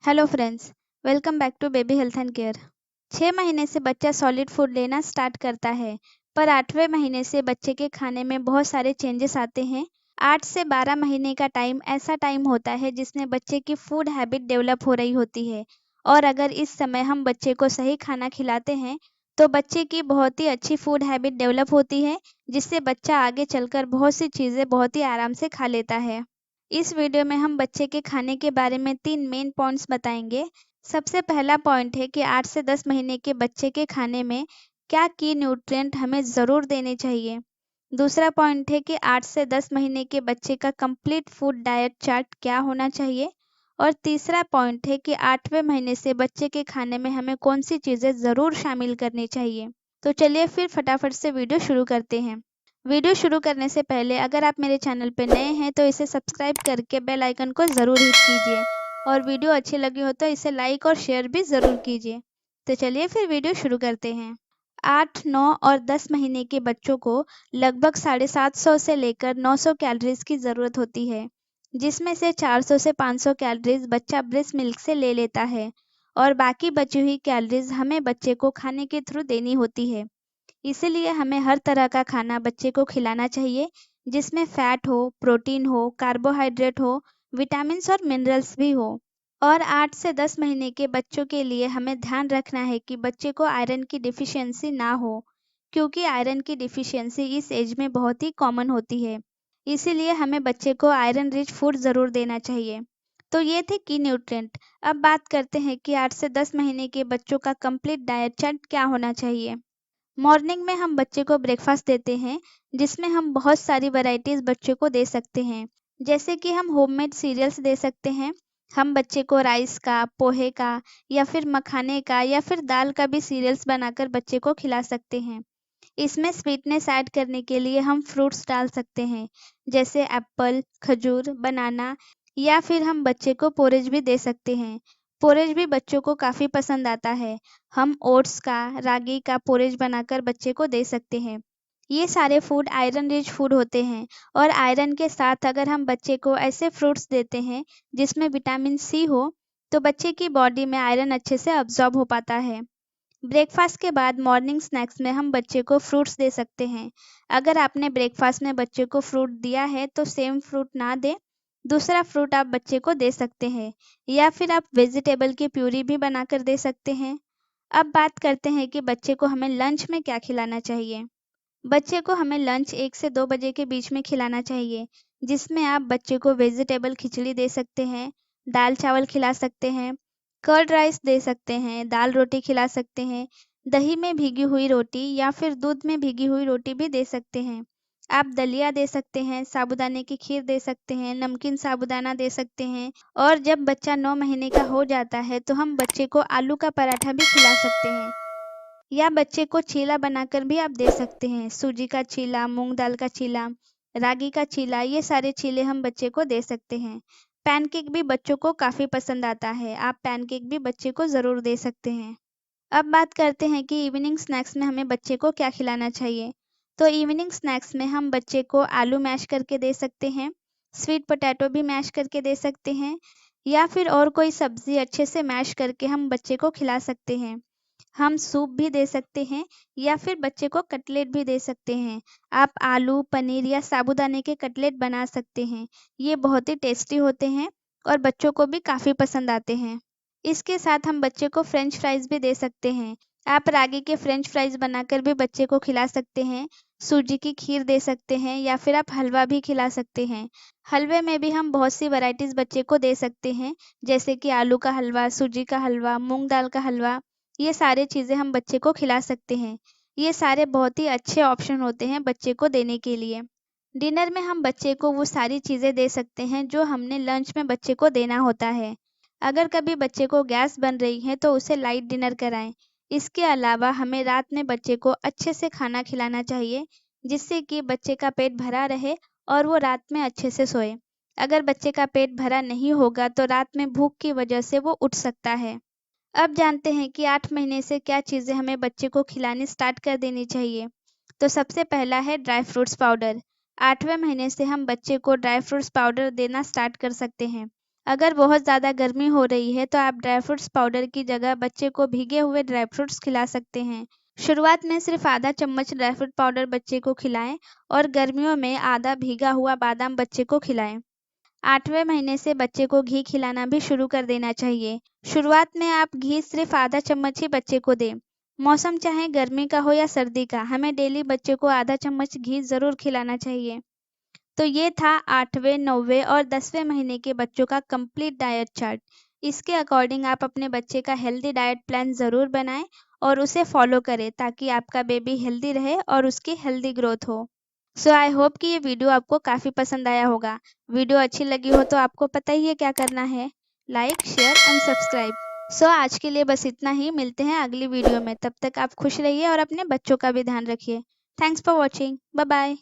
Hello friends, welcome back to baby health and care. 6 महीने से बच्चा सॉलिड फूड लेना स्टार्ट करता है, पर 8वें महीने से बच्चे के खाने में बहुत सारे चेंजेस आते हैं। 8 से 12 महीने का टाइम ऐसा टाइम होता है जिसमें बच्चे की फूड हैबिट डेवलप हो रही होती है, और अगर इस समय हम बच्चे को सही खाना खिलाते हैं तो बच्चे की बहुत ही अच्छी फूड हैबिट डेवलप होती है, जिससे बच्चा आगे चलकर बहुत सी चीज़ें बहुत ही आराम से खा लेता है। इस वीडियो में हम बच्चे के खाने के बारे में 3 मेन पॉइंट्स बताएंगे। सबसे पहला पॉइंट है कि 8 से 10 महीने के बच्चे के खाने में क्या की न्यूट्रिएंट हमें ज़रूर देने चाहिए। दूसरा पॉइंट है कि 8 से 10 महीने के बच्चे का कंप्लीट फूड डाइट चार्ट क्या होना चाहिए। और तीसरा पॉइंट है कि 8वें महीने से बच्चे के खाने में हमें कौन सी चीज़ें ज़रूर शामिल करनी चाहिए। तो चलिए फिर फटाफट से वीडियो शुरू करते हैं। वीडियो शुरू करने से पहले अगर आप मेरे चैनल पर नए हैं तो इसे सब्सक्राइब करके बेल आइकन को ज़रूर हिट कीजिए, और वीडियो अच्छी लगी हो तो इसे लाइक और शेयर भी ज़रूर कीजिए। तो चलिए फिर वीडियो शुरू करते हैं। 8, 9 और 10 महीने के बच्चों को लगभग 750 से लेकर 900 कैलोरीज की ज़रूरत होती है, जिसमें से 400 से 500 कैलोरीज बच्चा ब्रेस्ट मिल्क से ले लेता है, और बाकी बची हुई कैलोरीज हमें बच्चे को खाने के थ्रू देनी होती है। इसीलिए हमें हर तरह का खाना बच्चे को खिलाना चाहिए, जिसमें फैट हो, प्रोटीन हो, कार्बोहाइड्रेट हो, विटामिन्स और मिनरल्स भी हो। और 8 से 10 महीने के बच्चों के लिए हमें ध्यान रखना है कि बच्चे को आयरन की डिफिशियंसी ना हो, क्योंकि आयरन की डिफिशियंसी इस एज में बहुत ही कॉमन होती है। इसीलिए हमें बच्चे को आयरन रिच फूड ज़रूर देना चाहिए। तो ये थे की न्यूट्रिएंट। अब बात करते हैं कि 8 से 10 महीने के बच्चों का कंप्लीट डाइट चार्ट क्या होना चाहिए। मॉर्निंग में हम बच्चे को ब्रेकफास्ट देते हैं, जिसमें हम बहुत सारी वैरायटीज़ बच्चे को दे सकते हैं। जैसे कि हम होममेड सीरियल्स दे सकते हैं। हम बच्चे को राइस का, पोहे का, या फिर मखाने का, या फिर दाल का भी सीरियल्स बनाकर बच्चे को खिला सकते हैं। इसमें स्वीटनेस ऐड करने के लिए हम फ्रूट्स डाल सकते हैं, जैसे एप्पल, खजूर, बनाना, या फिर हम बच्चे को पोरेज भी दे सकते हैं। पोरेज भी बच्चों को काफ़ी पसंद आता है। हम ओट्स का, रागी का पोरेज बनाकर बच्चे को दे सकते हैं। ये सारे फूड आयरन रिच फूड होते हैं, और आयरन के साथ अगर हम बच्चे को ऐसे फ्रूट्स देते हैं जिसमें विटामिन सी हो, तो बच्चे की बॉडी में आयरन अच्छे से अब्जॉर्ब हो पाता है। ब्रेकफास्ट के बाद मॉर्निंग स्नैक्स में हम बच्चे को फ्रूट्स दे सकते हैं। अगर आपने ब्रेकफास्ट में बच्चे को फ्रूट दिया है तो सेम फ्रूट ना दें, दूसरा फ्रूट आप बच्चे को दे सकते हैं, या फिर आप वेजिटेबल की प्यूरी भी बनाकर दे सकते हैं। अब बात करते हैं कि बच्चे को हमें लंच में क्या खिलाना चाहिए। बच्चे को हमें लंच 1 से 2 बजे के बीच में खिलाना चाहिए, जिसमें आप बच्चे को वेजिटेबल खिचड़ी दे सकते हैं, दाल चावल खिला सकते हैं, कर्ड राइस दे सकते हैं, दाल रोटी खिला सकते हैं, दही में भीगी हुई रोटी या फिर दूध में भीगी हुई रोटी भी दे सकते हैं। आप दलिया दे सकते हैं, साबूदाने की खीर दे सकते हैं, नमकीन साबूदाना दे सकते हैं, और जब बच्चा 9 महीने का हो जाता है तो हम बच्चे को आलू का पराठा भी खिला सकते हैं, या बच्चे को चीला बनाकर भी आप दे सकते हैं। सूजी का चीला, मूंग दाल का चीला, रागी का चीला, ये सारे चीले हम बच्चे को दे सकते हैं। पैनकेक भी बच्चों को काफ़ी पसंद आता है, आप पैनकेक भी बच्चे को ज़रूर दे सकते हैं। अब बात करते हैं कि इवनिंग स्नैक्स में हमें बच्चे को क्या खिलाना चाहिए। तो इवनिंग स्नैक्स में हम बच्चे को आलू मैश करके दे सकते हैं, स्वीट पोटैटो भी मैश करके दे सकते हैं, या फिर और कोई सब्ज़ी अच्छे से मैश करके हम बच्चे को खिला सकते हैं। हम सूप भी दे सकते हैं, या फिर बच्चे को कटलेट भी दे सकते हैं। आप आलू, पनीर या साबूदाने के कटलेट बना सकते हैं। ये बहुत ही टेस्टी होते हैं और बच्चों को भी काफ़ी पसंद आते हैं। इसके साथ हम बच्चे को फ्रेंच फ्राइज़ भी दे सकते हैं। आप रागी के फ्रेंच फ्राइज़ बनाकर भी बच्चे को खिला सकते हैं, सूजी की खीर दे सकते हैं, या फिर आप हलवा भी खिला सकते हैं। हलवे में भी हम बहुत सी वैराइटीज़ बच्चे को दे सकते हैं, जैसे कि आलू का हलवा, सूजी का हलवा, मूँग दाल का हलवा, ये सारे चीज़ें हम बच्चे को खिला सकते हैं। ये सारे बहुत ही अच्छे ऑप्शन होते हैं बच्चे को देने के लिए। डिनर में हम बच्चे को वो सारी चीज़ें दे सकते हैं जो हमने लंच में बच्चे को देना होता है। अगर कभी बच्चे को गैस बन रही है तो उसे लाइट डिनर कराएं। इसके अलावा हमें रात में बच्चे को अच्छे से खाना खिलाना चाहिए, जिससे कि बच्चे का पेट भरा रहे और वो रात में अच्छे से सोए। अगर बच्चे का पेट भरा नहीं होगा तो रात में भूख की वजह से वो उठ सकता है। अब जानते हैं कि 8 महीने से क्या चीज़ें हमें बच्चे को खिलानी स्टार्ट कर देनी चाहिए। तो सबसे पहला है ड्राई फ्रूट्स पाउडर। 8वें महीने से हम बच्चे को ड्राई फ्रूट्स पाउडर देना स्टार्ट कर सकते हैं। अगर बहुत ज़्यादा गर्मी हो रही है तो आप ड्राई फ्रूट्स पाउडर की जगह बच्चे को भीगे हुए ड्राई फ्रूट्स खिला सकते हैं। शुरुआत में सिर्फ आधा चम्मच ड्राई फ्रूट पाउडर बच्चे को खिलाएं और गर्मियों में आधा भीगा हुआ बादाम बच्चे को खिलाएं। 8वें महीने से बच्चे को घी खिलाना भी शुरू कर देना चाहिए। शुरुआत में आप घी सिर्फ आधा चम्मच ही बच्चे को दें। मौसम चाहे गर्मी का हो या सर्दी का, हमें डेली बच्चे को आधा चम्मच घी ज़रूर खिलाना चाहिए। तो ये था 8वें, 9वें और 10वें महीने के बच्चों का कंप्लीट डाइट चार्ट। इसके अकॉर्डिंग आप अपने बच्चे का हेल्दी डाइट प्लान ज़रूर बनाएं और उसे फॉलो करें ताकि आपका बेबी हेल्दी रहे और उसकी हेल्दी ग्रोथ हो। सो आई होप कि ये वीडियो आपको काफ़ी पसंद आया होगा। वीडियो अच्छी लगी हो तो आपको पता ही है क्या करना है, लाइक, शेयर एंड सब्सक्राइब। सो आज के लिए बस इतना ही, मिलते हैं अगली वीडियो में। तब तक आप खुश रहिए और अपने बच्चों का भी ध्यान रखिए। Thanks for watching, bye bye.